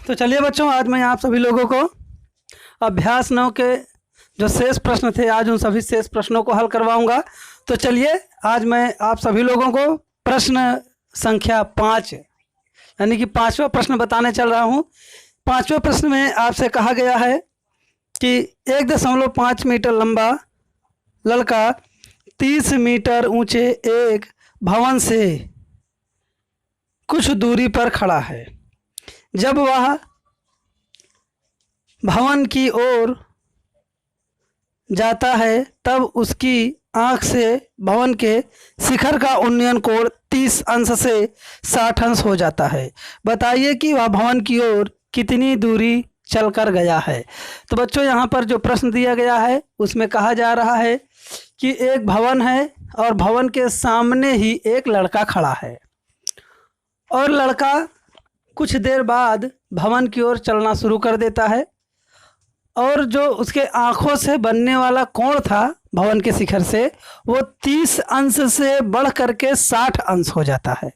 तो चलिए बच्चों, आज मैं आप सभी लोगों को अभ्यास 9 के जो शेष प्रश्न थे, आज उन सभी शेष प्रश्नों को हल करवाऊंगा। तो चलिए, आज मैं आप सभी लोगों को प्रश्न संख्या 5 यानी कि 5वां प्रश्न बताने चल रहा हूं। 5वें प्रश्न में आपसे कहा गया है कि 1.5 मीटर लंबा लड़का 30 मीटर ऊंचे एक भवन से कुछ दूरी पर खड़ा है। जब वह भवन की ओर जाता है तब उसकी आंख से भवन के शिखर का उन्नयन कोण 30 अंश से 60 अंश हो जाता है। बताइए कि वह भवन की ओर कितनी दूरी चलकर गया है। तो बच्चों, यहाँ पर जो प्रश्न दिया गया है उसमें कहा जा रहा है कि एक भवन है और भवन के सामने ही एक लड़का खड़ा है और लड़का कुछ देर बाद भवन की ओर चलना शुरू कर देता है और जो उसके आँखों से बनने वाला कोण था भवन के शिखर से, वो 30 अंश से बढ़ करके 60 अंश हो जाता है।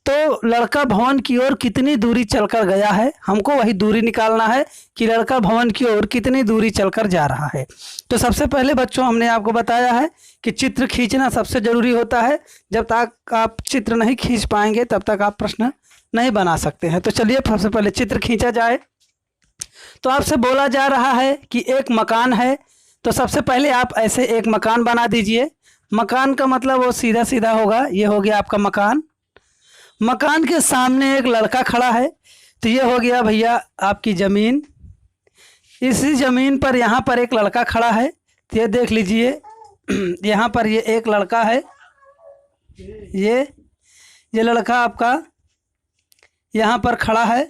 तो लड़का भवन की ओर कितनी दूरी चलकर गया है, हमको वही दूरी निकालना है कि लड़का भवन की ओर कितनी दूरी चलकर जा रहा है। तो सबसे पहले बच्चों, हमने आपको बताया है कि चित्र खींचना सबसे ज़रूरी होता है। जब तक आप चित्र नहीं खींच पाएंगे तब तक आप प्रश्न नहीं बना सकते हैं। तो चलिए, सबसे पहले चित्र खींचा जाए। तो आपसे बोला जा रहा है कि एक मकान है, तो सबसे पहले आप ऐसे एक मकान बना दीजिए। मकान का मतलब वो सीधा सीधा होगा, ये हो गया आपका मकान। मकान के सामने एक लड़का खड़ा है, तो ये हो गया भैया आपकी ज़मीन। इसी ज़मीन पर यहाँ पर एक लड़का खड़ा है, तो ये देख लीजिए यहाँ पर ये एक लड़का है। ये लड़का आपका यहाँ पर खड़ा है,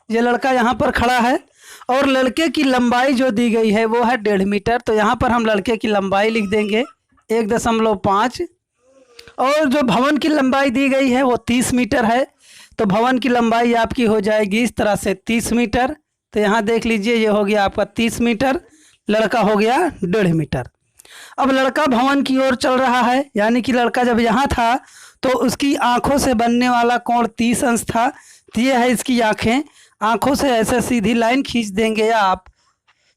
ये लड़का यहाँ पर खड़ा है और लड़के की लंबाई जो दी गई है वो है 1.5 मीटर। तो यहाँ पर हम लड़के की लंबाई लिख देंगे 1.5 और जो भवन की लंबाई दी गई है वो 30 मीटर है। तो भवन की लंबाई आपकी हो जाएगी इस तरह से 30 मीटर। तो यहाँ देख लीजिए, ये हो गया आपका 30 मीटर, लड़का हो गया 1.5 मीटर। अब लड़का भवन की ओर चल रहा है, यानी कि लड़का जब यहाँ था तो उसकी आँखों से बनने वाला कोण 30 अंश था। तो ये है इसकी आँखें, आँखों से ऐसे सीधी लाइन खींच देंगे आप,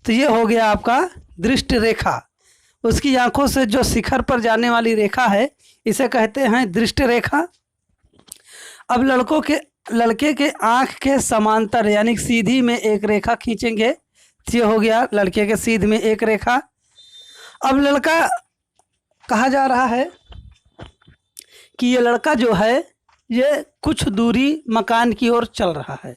तो ये हो गया आपका दृष्टि रेखा। उसकी आँखों से जो शिखर पर जाने वाली रेखा है इसे कहते हैं दृष्टि रेखा। अब लड़के के आँख के समांतर यानी सीधी में एक रेखा खींचेंगे, तो ये हो गया लड़के के सीध में एक रेखा। अब लड़का कहा जा रहा है कि ये लड़का जो है ये कुछ दूरी मकान की ओर चल रहा है,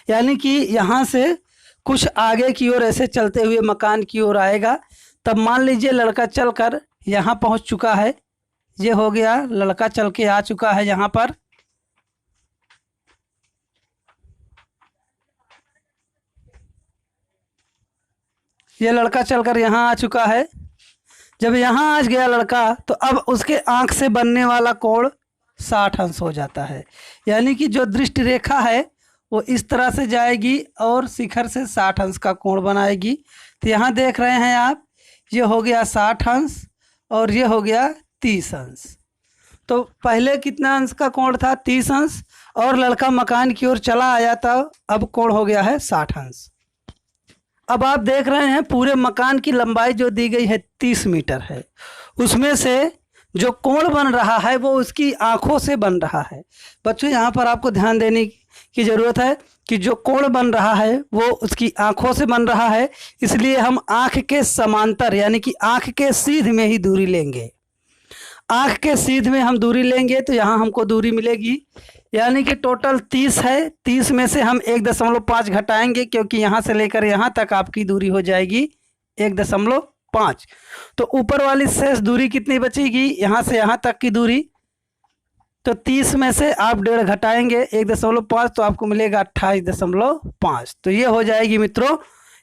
यानी कि यहाँ से कुछ आगे की ओर ऐसे चलते हुए मकान की ओर आएगा। तब मान लीजिए लड़का चलकर यहाँ पहुँच चुका है, ये हो गया लड़का चल के आ चुका है यहाँ पर। ये लड़का चलकर यहाँ आ चुका है। जब यहाँ आ गया लड़का तो अब उसके आँख से बनने वाला कोण 60 अंश हो जाता है, यानी कि जो दृष्टि रेखा है वो इस तरह से जाएगी और शिखर से 60 अंश का कोण बनाएगी। तो यहाँ देख रहे हैं आप, ये हो गया 60 अंश और ये हो गया 30 अंश। तो पहले कितना अंश का कोण था? 30 अंश। और लड़का मकान की ओर चला आया था, अब कोण हो गया है 60 अंश। अब आप देख रहे हैं पूरे मकान की लंबाई जो दी गई है 30 मीटर है, उसमें से जो कोण बन रहा है वो उसकी आँखों से बन रहा है। बच्चों, यहाँ पर आपको ध्यान देने की ज़रूरत है कि जो कोण बन रहा है वो उसकी आँखों से बन रहा है, इसलिए हम आँख के समांतर यानी कि आँख के सीध में ही दूरी लेंगे। आँख के सीध में हम दूरी लेंगे तो यहाँ हमको दूरी मिलेगी, यानी कि टोटल 30 है। 30 में से हम 1.5 घटाएंगे, क्योंकि यहाँ से लेकर यहाँ तक आपकी दूरी हो जाएगी 1.5। तो ऊपर वाली शेष दूरी कितनी बचेगी? यहाँ से यहाँ तक की दूरी। तो 30 में से आप 1.5 घटाएंगे 1.5, तो आपको मिलेगा 28.5। तो ये हो जाएगी मित्रों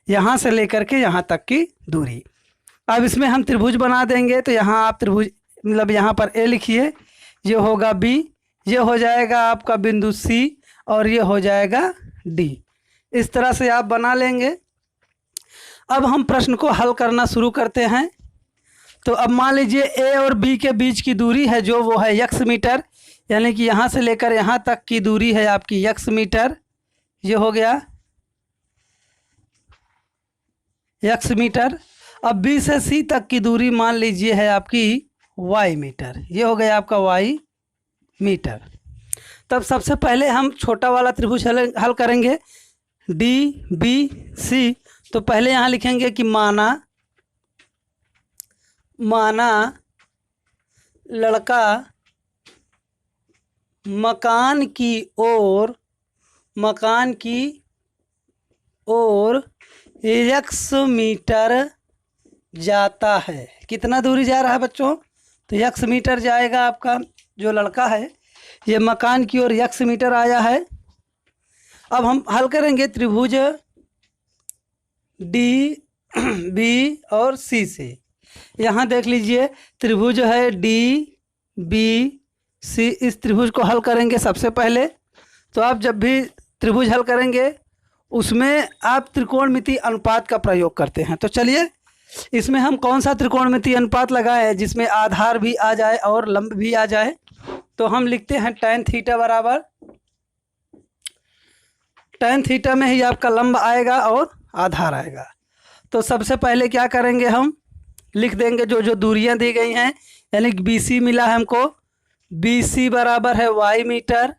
यहाँ से लेकर के यहाँ तक की दूरी। अब इसमें हम त्रिभुज बना देंगे। तो यहाँ आप त्रिभुज मतलब यहाँ पर ए लिखिए, ये होगा बी, ये हो जाएगा आपका बिंदु सी और ये हो जाएगा डी। इस तरह से आप बना लेंगे। अब हम प्रश्न को हल करना शुरू करते हैं। तो अब मान लीजिए ए और बी के बीच की दूरी है जो वो है x मीटर, यानी कि यहाँ से लेकर यहाँ तक की दूरी है आपकी x मीटर, ये हो गया x मीटर। अब B से C तक की दूरी मान लीजिए है आपकी y मीटर, ये हो गया आपका y मीटर। तब सबसे पहले हम छोटा वाला त्रिभुज हल करेंगे DBC। तो पहले यहाँ लिखेंगे कि माना लड़का मकान की ओर x मीटर जाता है। कितना दूरी जा रहा है बच्चों? तो x मीटर जाएगा। आपका जो लड़का है ये मकान की ओर x मीटर आया है। अब हम हल करेंगे त्रिभुज DB और C से। यहाँ देख लीजिए त्रिभुज है DBC, इस त्रिभुज को हल करेंगे सबसे पहले। तो आप जब भी त्रिभुज हल करेंगे उसमें आप त्रिकोणमितीय अनुपात का प्रयोग करते हैं। तो चलिए इसमें हम कौन सा त्रिकोणमितीय अनुपात लगाएं जिसमें आधार भी आ जाए और लंब भी आ जाए। तो हम लिखते हैं tan थीटा बराबर, tan थीटा में ही आपका लंब आएगा और आधार आएगा। तो सबसे पहले क्या करेंगे, हम लिख देंगे जो दूरियां दी गई हैं, यानी कि BC मिला है हमको, BC बराबर है y मीटर।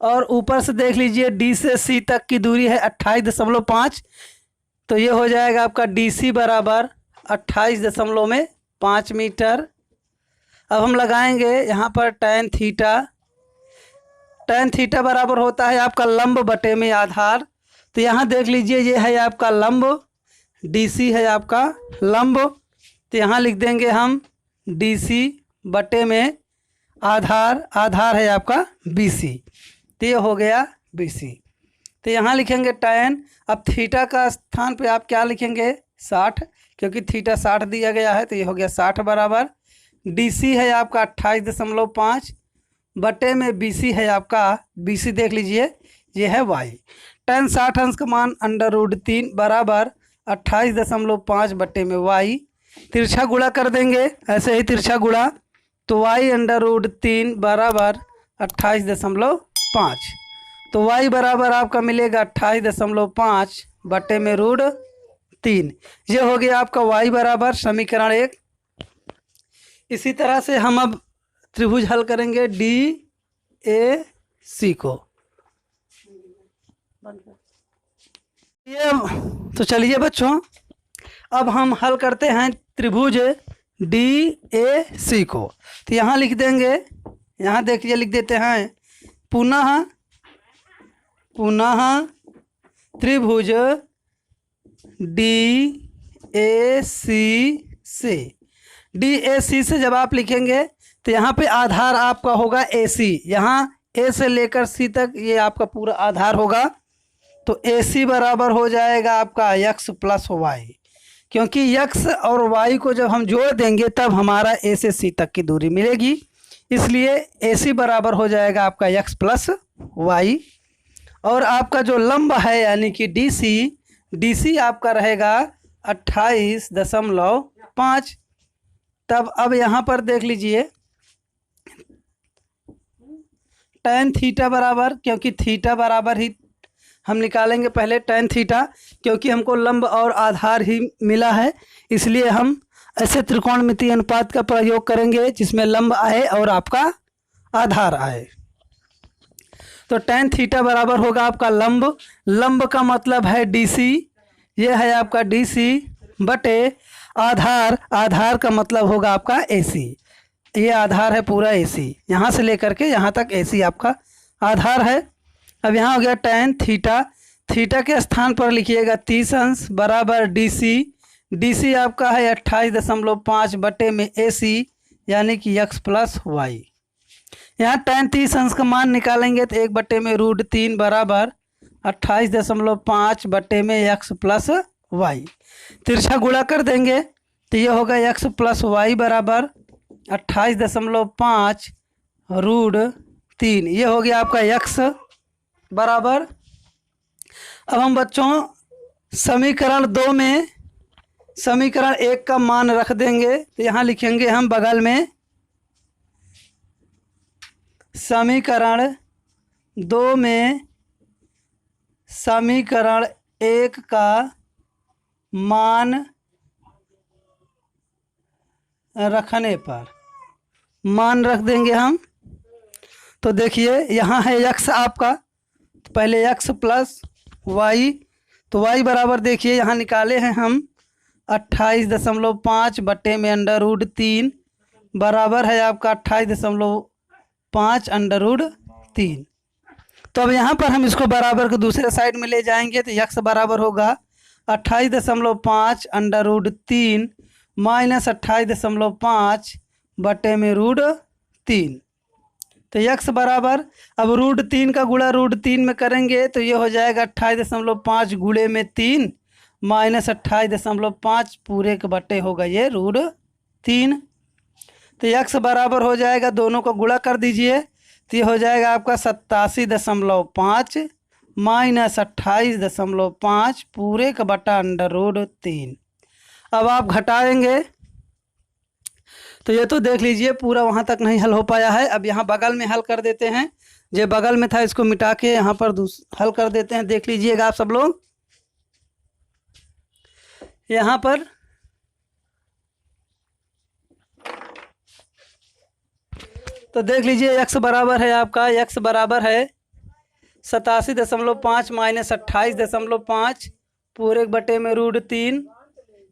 और ऊपर से देख लीजिए D से C तक की दूरी है 28.5, तो ये हो जाएगा आपका DC बराबर 28.5 मीटर। अब हम लगाएंगे यहाँ पर tan थीटा बराबर होता है आपका लंब बटे में आधार। तो यहाँ देख लीजिए ये है आपका लंब, DC है आपका लंब, तो यहाँ लिख देंगे हम DC बटे में आधार है आपका BC, तो ये हो गया BC। तो यहाँ लिखेंगे tan। अब थीटा का स्थान पे आप क्या लिखेंगे 60, क्योंकि थीटा 60 दिया गया है, तो ये हो गया 60 बराबर DC है आपका 28.5 बटे में BC है आपका, BC देख लीजिए ये है y। tan 60 अंश का मान √3 बराबर 28.5 बटे में y। तिरछा गुणा कर देंगे, ऐसे ही तिरछा गुणा, तो y √3 बराबर 28.5। तो y बराबर आपका मिलेगा 28.5 बटे में √3। ये हो गया आपका y बराबर समीकरण 1। इसी तरह से हम अब त्रिभुज हल करेंगे DAC को। ये तो चलिए बच्चों अब हम हल करते हैं त्रिभुज DAC को। तो यहाँ लिख देंगे, यहाँ देखिए लिख देते हैं पुनः त्रिभुज DAC से जब आप लिखेंगे तो यहाँ पे आधार आपका होगा AC। यहाँ A से लेकर C तक ये आपका पूरा आधार होगा। तो AC बराबर हो जाएगा आपका x प्लस y, क्योंकि x और y को जब हम जोड़ देंगे तब हमारा A से C तक की दूरी मिलेगी, इसलिए AC बराबर हो जाएगा आपका x प्लस y। और आपका जो लंब है यानी कि DC आपका रहेगा 28.5। तब अब यहाँ पर देख लीजिए tan थीटा बराबर, क्योंकि थीटा बराबर ही हम निकालेंगे पहले tan थीटा, क्योंकि हमको लंब और आधार ही मिला है, इसलिए हम ऐसे त्रिकोणमितीय अनुपात का प्रयोग करेंगे जिसमें लंब आए और आपका आधार आए। तो tan थीटा बराबर होगा आपका लंब का मतलब है DC, ये है आपका DC बटे आधार का मतलब होगा आपका AC। ये आधार है पूरा AC, यहाँ से लेकर के यहाँ तक AC आपका आधार है। अब यहाँ हो गया tan थीटा के स्थान पर लिखिएगा 30 अंश बराबर DC आपका है 28.5 बटे में AC, यानी कि x प्लस y। यहाँ tan 30 अंश का मान निकालेंगे तो 1 बटे में √3 बराबर 28.5 बटे में x प्लस y। तिरछा गुणा कर देंगे तो ये होगा x प्लस y बराबर 28.5 √3। ये हो गया आपका x बराबर। अब हम बच्चों समीकरण 2 में समीकरण 1 का मान रख देंगे, तो यहाँ लिखेंगे हम बगल में समीकरण 2 में समीकरण 1 का मान रखने पर, मान रख देंगे हम। तो देखिए यहाँ है x आपका, तो पहले x प्लस y, तो y बराबर देखिए यहाँ निकाले हैं हम 28.5 बटे में √3 बराबर है आपका 28.5 √3। तो अब यहाँ पर हम इसको बराबर को दूसरे साइड में ले जाएंगे, तो x बराबर होगा 28.5 √3 माइनस 28.5 बटे में √3। तो x बराबर, अब √3 का गुणा √3 में करेंगे तो ये हो जाएगा 28.5 गुणे में 3 माइनस 28.5 पूरे के बटे होगा ये √3। तो x बराबर हो जाएगा, दोनों को गुणा कर दीजिए, तो ये हो जाएगा आपका 87.5 माइनस 28.5 पूरे का बटा √3। अब आप घटाएंगे तो ये तो देख लीजिए पूरा वहाँ तक नहीं हल हो पाया है। अब यहाँ बगल में हल कर देते हैं, जो बगल में था इसको मिटा के यहाँ पर हल कर देते हैं। देख लीजिएगा आप सब लोग, यहाँ पर तो देख लीजिए x बराबर है आपका, x बराबर है 87.5 माइनस 28.5 पूरे बटे में √3।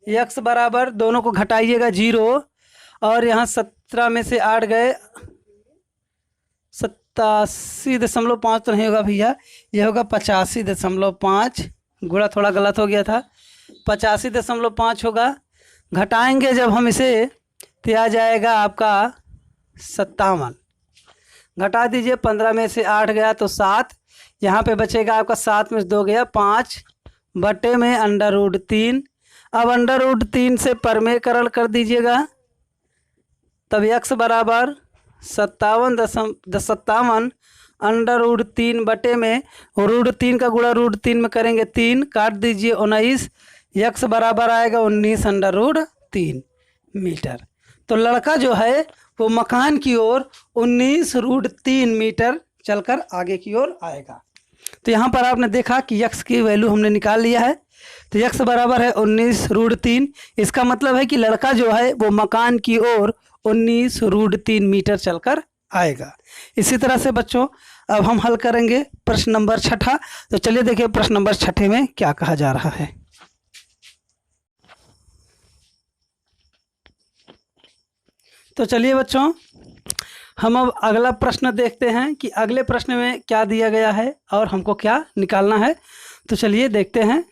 x बराबर, दोनों को घटाइएगा 0, और यहाँ 17 में से 8 गए, 87.5 तो नहीं होगा भैया, ये होगा 85.5, गुणा थोड़ा गलत हो गया था, 85.5 होगा। घटाएंगे जब हम इसे तो आ जाएगा आपका 57। घटा दीजिए, 15 में से 8 गया तो 7, यहाँ पे बचेगा आपका 7 में से 2 गया 5 बटे में √3। अब √3 से परमेकरण कर दीजिएगा, तब x बराबर 57 √3 बटे में √3 का गुणा √3 में करेंगे 3, काट दीजिए 19, x बराबर आएगा 19 √3 मीटर। तो लड़का जो है वो मकान की ओर 19 √3 मीटर चलकर आगे की ओर आएगा। तो यहाँ पर आपने देखा कि x की वैल्यू हमने निकाल लिया है, तो x बराबर है 19 √3। इसका मतलब है कि लड़का जो है वो मकान की ओर 19 √3 मीटर चलकर आएगा। इसी तरह से बच्चों अब हम हल करेंगे प्रश्न नंबर 6। तो चलिए देखिए प्रश्न नंबर 6 में क्या कहा जा रहा है। तो चलिए बच्चों हम अब अगला प्रश्न देखते हैं कि अगले प्रश्न में क्या दिया गया है और हमको क्या निकालना है। तो चलिए देखते हैं।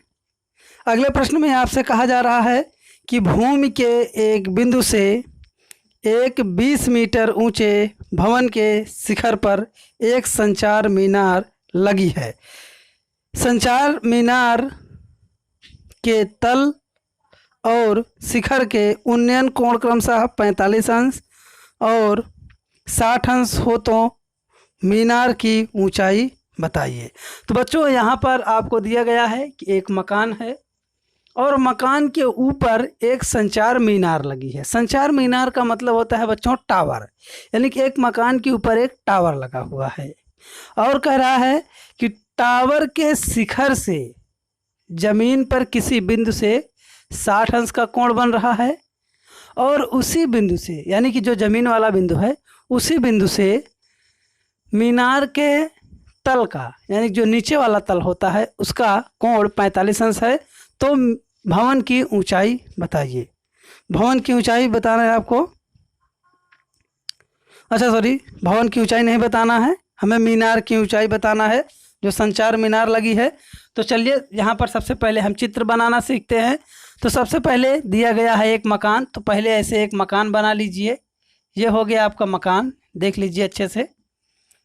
अगले प्रश्न में आपसे कहा जा रहा है कि भूमि के एक बिंदु से एक 20 मीटर ऊंचे भवन के शिखर पर एक संचार मीनार लगी है। संचार मीनार के तल और शिखर के उन्नयन कोण क्रमशः 45 अंश और 60 अंश हो, तो मीनार की ऊंचाई बताइए। तो बच्चों यहाँ पर आपको दिया गया है कि एक मकान है और मकान के ऊपर एक संचार मीनार लगी है। संचार मीनार का मतलब होता है बच्चों टावर, यानी कि एक मकान के ऊपर एक टावर लगा हुआ है और कह रहा है कि टावर के शिखर से जमीन पर किसी बिंदु से 60 अंश का कोण बन रहा है और उसी बिंदु से, यानी कि जो जमीन वाला बिंदु है उसी बिंदु से मीनार के तल का, यानी जो नीचे वाला तल होता है उसका कोण 45 अंश है। तो भवन की ऊंचाई बताइए। भवन की ऊंचाई बताना है आपको, अच्छा सॉरी, भवन की ऊंचाई नहीं बताना है, हमें मीनार की ऊंचाई बताना है जो संचार मीनार लगी है। तो चलिए यहाँ पर सबसे पहले हम चित्र बनाना सीखते हैं। तो सबसे पहले दिया गया है एक मकान, तो पहले ऐसे एक मकान बना लीजिए। ये हो गया आपका मकान, देख लीजिए अच्छे से।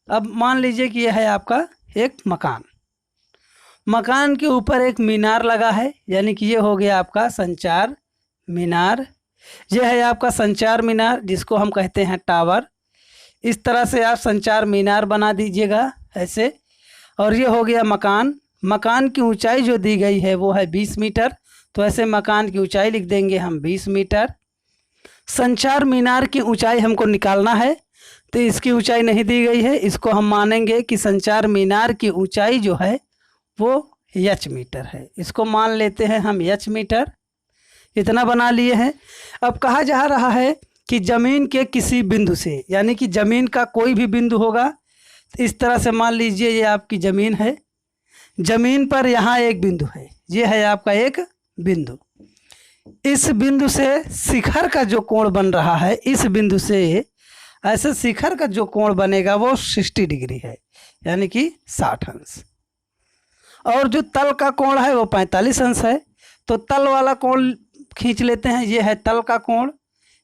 अब मान लीजिए कि यह है आपका एक मकान, मकान के ऊपर एक मीनार लगा है, यानी कि ये हो गया आपका संचार मीनार। ये है आपका संचार मीनार जिसको हम कहते हैं टावर। इस तरह से आप संचार मीनार बना दीजिएगा ऐसे। और ये हो गया मकान। मकान की ऊंचाई जो दी गई है वो है 20 मीटर, तो ऐसे मकान की ऊंचाई लिख देंगे हम 20 मीटर। संचार मीनार की ऊंचाई हमको निकालना है, तो इसकी ऊंचाई नहीं दी गई है, इसको हम मानेंगे कि संचार मीनार की ऊंचाई जो है वो एच मीटर है। इसको मान लेते हैं हम एच मीटर। इतना बना लिए हैं। अब कहा जा रहा है कि ज़मीन के किसी बिंदु से, यानी कि ज़मीन का कोई भी बिंदु होगा, तो इस तरह से मान लीजिए ये आपकी ज़मीन है, ज़मीन पर यहाँ एक बिंदु है, ये है आपका एक बिंदु। इस बिंदु से शिखर का जो कोण बन रहा है, इस बिंदु से ऐसे शिखर का जो कोण बनेगा वो 60 डिग्री है, यानी कि 60 अंश। और जो तल का कोण है वो 45 अंश है। तो तल वाला कोण खींच लेते हैं, ये है तल का कोण,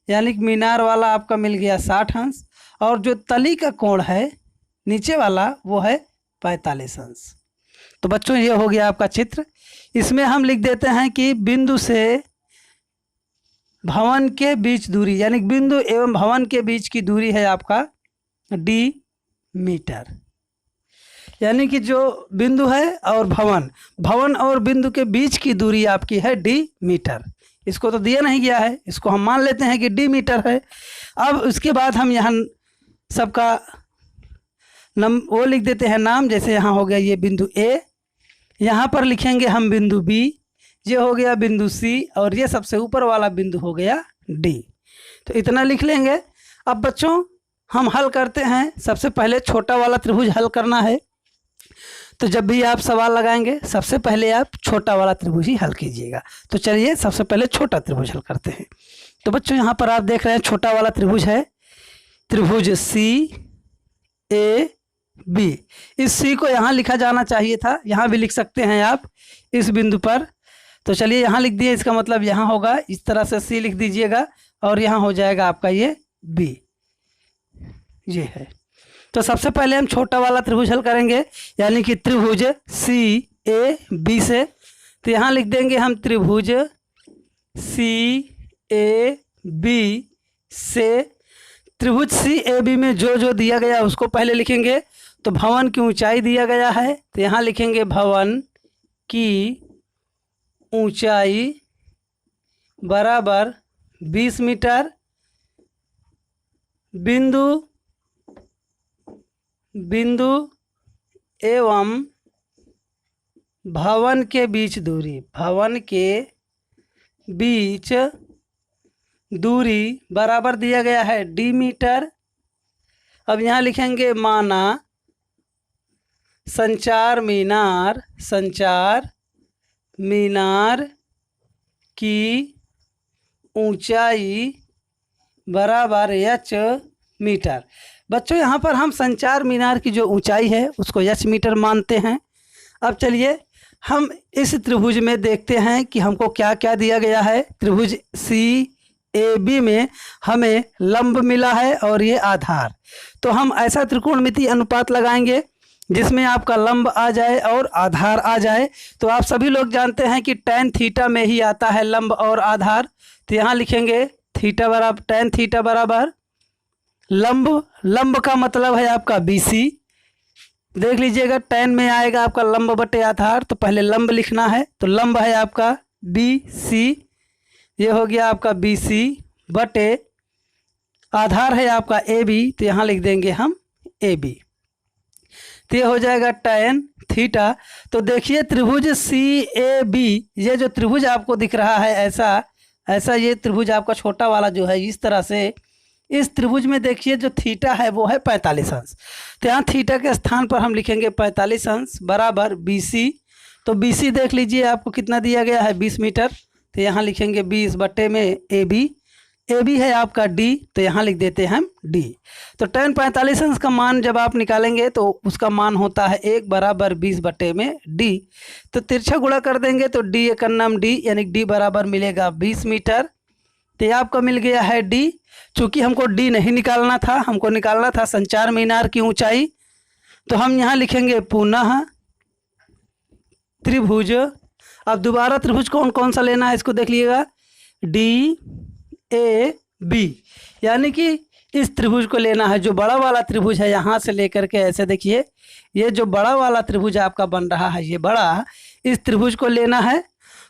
यानी कि मीनार वाला आपका मिल गया 60 अंश, और जो तली का कोण है नीचे वाला वो है 45 अंश। तो बच्चों ये हो गया आपका चित्र। इसमें हम लिख देते हैं कि बिंदु से भवन के बीच दूरी, यानी बिंदु एवं भवन के बीच की दूरी है आपका d मीटर, यानी कि जो बिंदु है और भवन और बिंदु के बीच की दूरी आपकी है d मीटर। इसको तो दिया नहीं गया है, इसको हम मान लेते हैं कि d मीटर है। अब उसके बाद हम यहाँ सबका वो लिख देते हैं नाम, जैसे यहाँ हो गया ये बिंदु A, यहाँ पर लिखेंगे हम बिंदु B, ये हो गया बिंदु C, और ये सबसे ऊपर वाला बिंदु हो गया D। तो इतना लिख लेंगे। अब बच्चों हम हल करते हैं। सबसे पहले छोटा वाला त्रिभुज हल करना है, तो जब भी आप सवाल लगाएंगे सबसे पहले आप छोटा वाला त्रिभुज ही हल कीजिएगा। तो चलिए सबसे पहले छोटा त्रिभुज हल करते हैं। तो बच्चों यहाँ पर आप देख रहे हैं छोटा वाला त्रिभुज है, त्रिभुज CAB। इस C को यहाँ लिखा जाना चाहिए था, यहाँ भी लिख सकते हैं आप इस बिंदु पर। तो चलिए यहाँ लिख दिए, इसका मतलब यहाँ होगा, इस तरह से C लिख दीजिएगा, और यहाँ हो जाएगा आपका ये B, ये है। तो सबसे पहले हम छोटा वाला त्रिभुज हल करेंगे, यानी कि त्रिभुज CAB से। तो यहाँ लिख देंगे हम त्रिभुज CAB से। त्रिभुज CAB में जो जो दिया गया उसको पहले लिखेंगे। तो भवन की ऊंचाई दिया गया है, तो यहाँ लिखेंगे भवन की ऊंचाई बराबर 20 मीटर। बिंदु एवं भवन के बीच दूरी, भवन के बीच दूरी बराबर दिया गया है d मीटर। अब यहाँ लिखेंगे माना संचार मीनार की ऊंचाई बराबर h मीटर। बच्चों यहाँ पर हम संचार मीनार की जो ऊंचाई है उसको h मीटर मानते हैं। अब चलिए हम इस त्रिभुज में देखते हैं कि हमको क्या क्या दिया गया है। त्रिभुज CAB में हमें लंब मिला है और ये आधार। तो हम ऐसा त्रिकोणमितीय अनुपात लगाएंगे जिसमें आपका लंब आ जाए और आधार आ जाए। तो आप सभी लोग जानते हैं कि tan थीटा में ही आता है लंब और आधार। तो यहाँ लिखेंगे थीटा बराबर tan थीटा बराबर लंब का मतलब है आपका BC। देख लीजिएगा tan में आएगा आपका लंब बटे आधार, तो पहले लंब लिखना है। तो लंब है आपका BC, ये हो गया आपका BC बटे आधार है आपका AB, तो यहाँ लिख देंगे हम AB। तो ये हो जाएगा tan थीटा। तो देखिए त्रिभुज CAB, ये जो त्रिभुज आपको दिख रहा है ऐसा ये त्रिभुज आपका छोटा वाला जो है इस तरह से, इस त्रिभुज में देखिए जो थीटा है वो है 45 अंश। तो यहाँ थीटा के स्थान पर हम लिखेंगे 45 अंश बराबर BC। तो BC देख लीजिए आपको कितना दिया गया है 20 मीटर। तो यहाँ लिखेंगे 20 बटे में AB है आपका D, तो यहाँ लिख देते हैं हम D। तो tan 45 अंश का मान जब आप निकालेंगे तो उसका मान होता है 1 बराबर 20 बटे में D। तो तिरछा गुणा कर देंगे तो D एक नाम D, यानी D बराबर मिलेगा 20 मीटर। तो आपका मिल गया है D। चूँकि हमको D नहीं निकालना था, हमको निकालना था संचार मीनार की ऊंचाई, तो हम यहाँ लिखेंगे पुनः त्रिभुज। अब दोबारा त्रिभुज कौन कौन सा लेना है इसको देख लीजिएगा, DAB, यानी कि इस त्रिभुज को लेना है। जो बड़ा वाला त्रिभुज है यहाँ से लेकर के ऐसे देखिए, ये जो बड़ा वाला त्रिभुज आपका बन रहा है ये बड़ा, इस त्रिभुज को लेना है।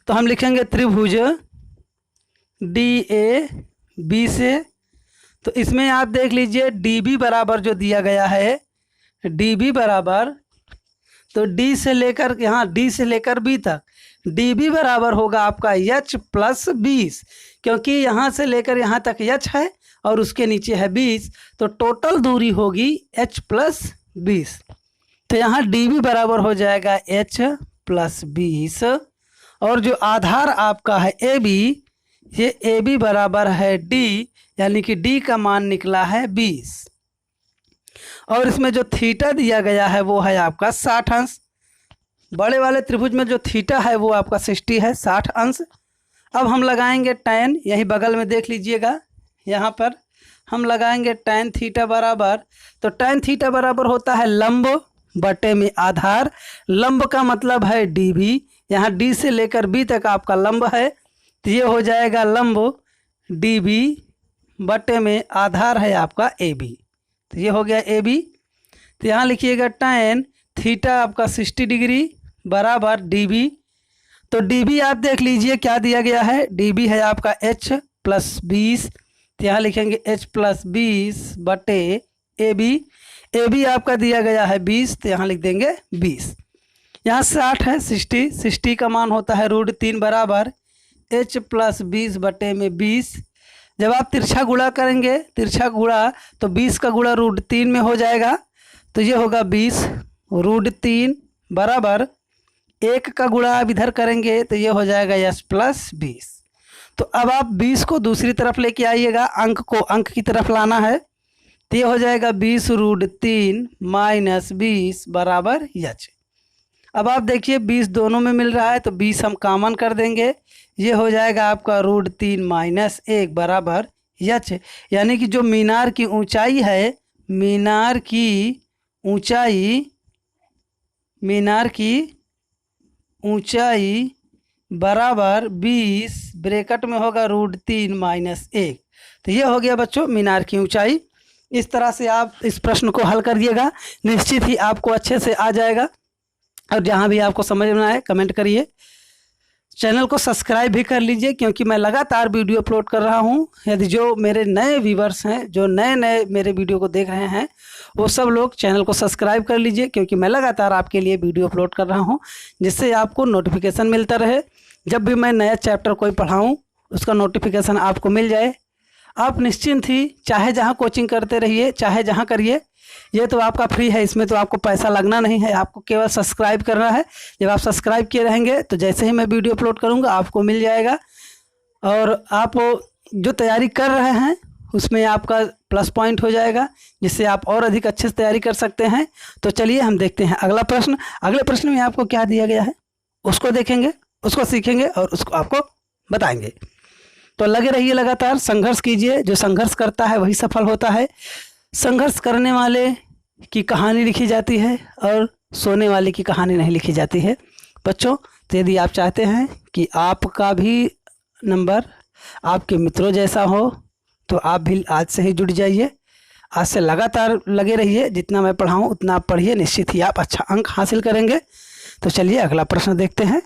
तो हम लिखेंगे त्रिभुज DAB से। तो इसमें आप देख लीजिए dB बराबर जो दिया गया है, dB बराबर, तो D से लेकर यहाँ D से लेकर B तक dB बराबर होगा आपका h प्लस 20, क्योंकि यहाँ से लेकर यहाँ तक h है और उसके नीचे है 20, तो टोटल दूरी होगी h प्लस 20। तो यहाँ dB बराबर हो जाएगा h प्लस 20, और जो आधार आपका है AB, ये AB बराबर है D, यानी कि D का मान निकला है 20, और इसमें जो थीटा दिया गया है वो है आपका 60 अंश। बड़े वाले त्रिभुज में जो थीटा है वो आपका 60 है, 60 अंश। अब हम लगाएंगे tan, यही बगल में देख लीजिएगा, यहाँ पर हम लगाएंगे tan थीटा बराबर, तो tan थीटा बराबर होता है लंब बटे में आधार। लंब का मतलब है dB, यहाँ D से लेकर B तक आपका लंब है, तो ये हो जाएगा लंब dB बटे में आधार है आपका AB, तो ये हो गया AB। तो यहाँ लिखिएगा tan थीटा आपका 60 डिग्री बराबर dB, तो dB आप देख लीजिए क्या दिया गया है, dB है आपका h प्लस 20, तो यहाँ लिखेंगे h प्लस 20 बटे AB। AB आपका दिया गया है 20, तो यहाँ लिख देंगे 20। यहाँ 60 है, 60 का मान होता है √3 बराबर h प्लस 20 बटे में 20। जब आप तिरछा गुणा करेंगे, तिरछा गुणा, तो 20 का गुणा √3 में हो जाएगा, तो ये होगा 20 √3 बराबर 1 का गुणा आप इधर करेंगे तो ये हो जाएगा h प्लस 20। तो अब आप 20 को दूसरी तरफ लेके आइएगा, अंक को अंक की तरफ लाना है, तो ये हो जाएगा 20 √3 माइनस 20 बराबर h। अब आप देखिए 20 दोनों में मिल रहा है, तो 20 हम कॉमन कर देंगे, ये हो जाएगा आपका √3 माइनस 1 बराबर h। यानी कि जो मीनार की ऊंचाई है, मीनार की ऊंचाई बराबर 20 ब्रैकेट में होगा √3 माइनस 1, तो ये हो गया बच्चों मीनार की ऊंचाई। इस तरह से आप इस प्रश्न को हल करिएगा, निश्चित ही आपको अच्छे से आ जाएगा। और जहाँ भी आपको समझ में आए कमेंट करिए, चैनल को सब्सक्राइब भी कर लीजिए, क्योंकि मैं लगातार वीडियो अपलोड कर रहा हूँ। यदि जो मेरे नए व्यूवर्स हैं, जो नए मेरे वीडियो को देख रहे हैं, वो सब लोग चैनल को सब्सक्राइब कर लीजिए, क्योंकि मैं लगातार आपके लिए वीडियो अपलोड कर रहा हूँ, जिससे आपको नोटिफिकेशन मिलता रहे। जब भी मैं नया चैप्टर कोई पढ़ाऊँ उसका नोटिफिकेशन आपको मिल जाए। आप निश्चिंत ही चाहे जहाँ कोचिंग करते रहिए, चाहे जहाँ करिए, ये तो आपका फ्री है, इसमें तो आपको पैसा लगना नहीं है, आपको केवल सब्सक्राइब करना है। जब आप सब्सक्राइब किए रहेंगे तो जैसे ही मैं वीडियो अपलोड करूँगा आपको मिल जाएगा, और आप जो तैयारी कर रहे हैं उसमें आपका प्लस पॉइंट हो जाएगा, जिससे आप और अधिक अच्छे से तैयारी कर सकते हैं। तो चलिए हम देखते हैं अगला प्रश्न। अगले प्रश्न में आपको क्या दिया गया है उसको देखेंगे, उसको सीखेंगे और उसको आपको बताएंगे। तो लगे रहिए, लगातार संघर्ष कीजिए, जो संघर्ष करता है वही सफल होता है। संघर्ष करने वाले की कहानी लिखी जाती है और सोने वाले की कहानी नहीं लिखी जाती है बच्चों। तो यदि आप चाहते हैं कि आपका भी नंबर आपके मित्रों जैसा हो, तो आप भी आज से ही जुड़ जाइए, आज से लगातार लगे रहिए। जितना मैं पढ़ाऊँ उतना आप पढ़िए, निश्चित ही आप अच्छा अंक हासिल करेंगे। तो चलिए अगला प्रश्न देखते हैं।